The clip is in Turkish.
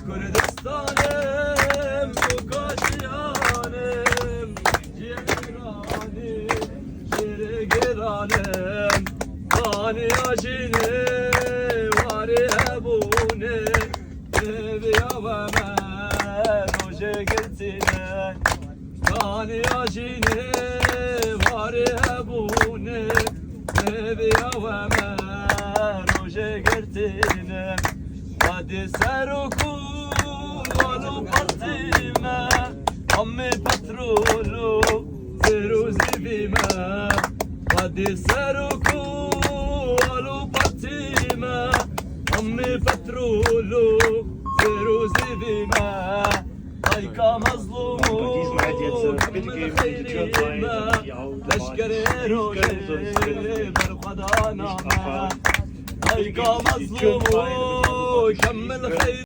Kürdistan'ım, bu kaşiyanım, Cemiranim, Şirgiranım, Bani yaşini, Vari ebune, Evi yavemen, o şekiltine, Bani yaşini, Vari ebune, Evi yavemen, o şekiltine, Hadi seruku walu partime Ammi patrolu zeru zivime Hadi seruku walu partime Ammi patrolu zeru zivime Ayka mazlumu min khayrime Leşkeri roje berqadaname Ayka mazlumu كمل خير